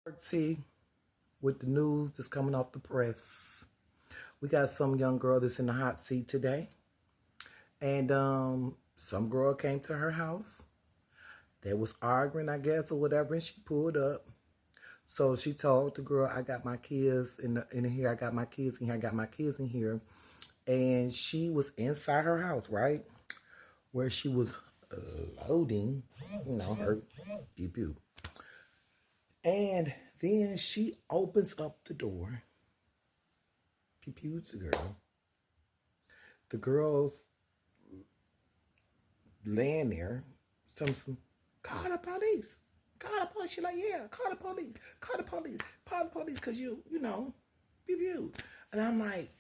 Twerktee with the news that's coming off the press. We got some young girl that's in the hot seat today. And some girl came to her house. They was arguing, I guess, or whatever, and she pulled up. So she told the girl, I got my kids in here, I got my kids in here, I got my kids in here. And she was inside her house, right? Where she was loading, her pew pew. And then she opens up the door. Pew pew's the girl. The girl's laying there. Some call the police. Call the police. She's like, yeah, call the police. Call the police. Call the police because you know, pew pew. And I'm like,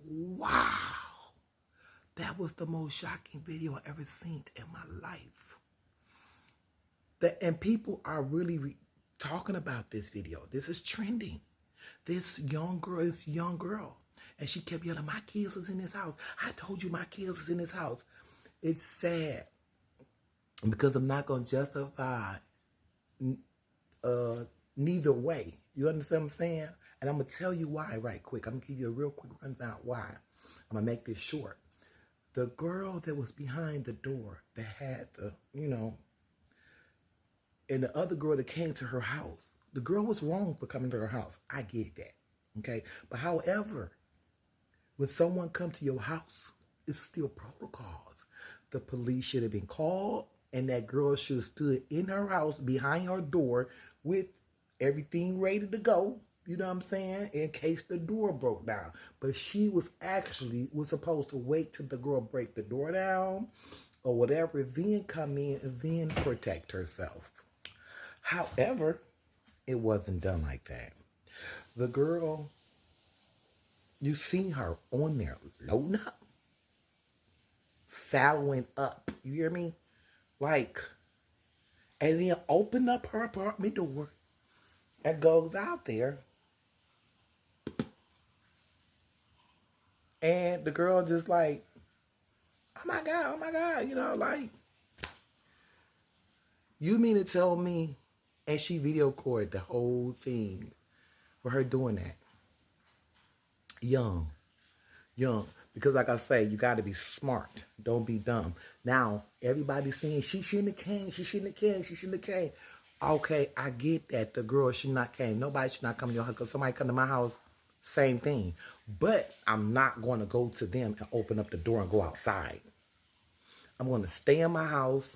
wow. That was the most shocking video I ever seen in my life. And people are really talking about this video. This is trending. This young girl. And she kept yelling, my kids was in this house. I told you my kids was in this house. It's sad because I'm not going to justify neither way. You understand what I'm saying? And I'm going to tell you why right quick. I'm going to give you a real quick rundown why. I'm going to make this short. The girl that was behind the door that had the, and the other girl that came to her house, the girl was wrong for coming to her house. I get that. Okay? But however, when someone come to your house, it's still protocols. The police should have been called, and that girl should have stood in her house behind her door with everything ready to go. You know what I'm saying? In case the door broke down. But she was supposed to wait till the girl break the door down or whatever, then come in and then protect herself. However, it wasn't done like that. The girl, you seen her on there loading up, following up. You hear me? Like, and then open up her apartment door and goes out there. And the girl just like, oh my God, like, you mean to tell me, and she video recorded the whole thing for her doing that. Young. Because like I say, you got to be smart. Don't be dumb. Now, everybody's saying, she shouldn't have came. Okay, I get that. The girl should not came. Nobody should not come to your house. Because somebody come to my house, same thing. But I'm not going to go to them and open up the door and go outside. I'm going to stay in my house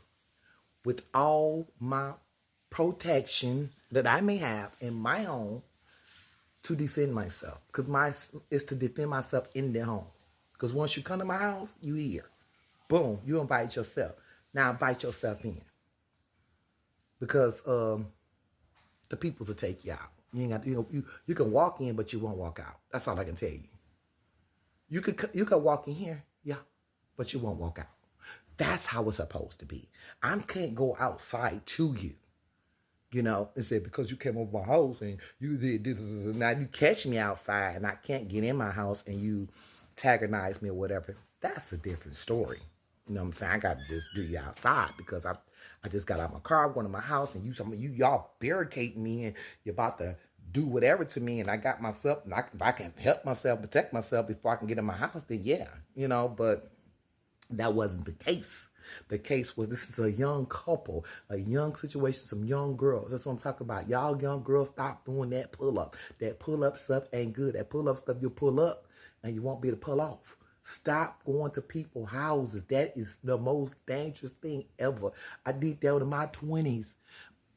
with all my protection that I may have in my home to defend myself. Because is to defend myself in their home. Because once you come to my house, you here. Boom, you invite yourself. Now invite yourself in. Because the peoples will take you out. You ain't got, you can walk in, but you won't walk out. That's all I can tell you. You could walk in here, yeah, but you won't walk out. That's how it's supposed to be. I can't go outside to you. And say, because you came over my house and you did, now you catch me outside and I can't get in my house and you antagonize me or whatever. That's a different story. You know what I'm saying? I got to just do you outside because I just got out of my car, I'm going to my house, and y'all barricade me and you're about to do whatever to me, and I got myself, and if I can help myself, protect myself before I can get in my house, then yeah, but that wasn't the case. The case was, this is a young couple, a young situation, some young girls. That's what I'm talking about. Y'all young girls, stop doing that pull-up. That pull-up stuff ain't good. That pull-up stuff, you'll pull up and you won't be able to pull off. Stop going to people's houses. That is the most dangerous thing ever. I did that in my 20s.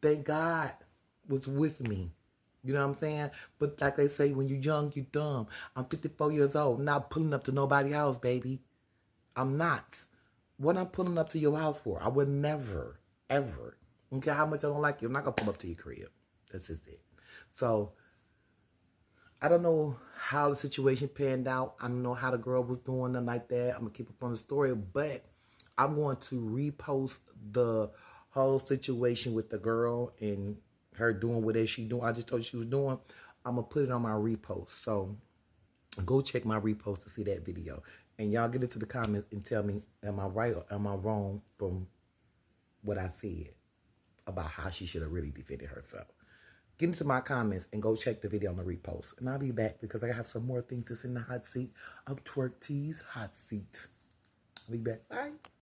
Thank God was with me. You know what I'm saying? But like they say, when you're young, you're dumb. I'm 54 years old. I'm not pulling up to nobody's house, baby. I'm not. What I'm pulling up to your house for? I would never, ever. I don't care how much I don't like you. I'm not going to pull up to your crib. That's just it. So, I don't know how the situation panned out. I don't know how the girl was doing, nothing like that. I'm going to keep up on the story. But I'm going to repost the whole situation with the girl and her doing whatever she doing. I just told you she was doing. I'm going to put it on my repost. So, go check my repost to see that video. And y'all get into the comments and tell me, am I right or am I wrong from what I said about how she should have really defended herself? Get into my comments and go check the video on the repost. And I'll be back because I have some more things that's in the hot seat of Twerktee's hot seat. I'll be back. Bye.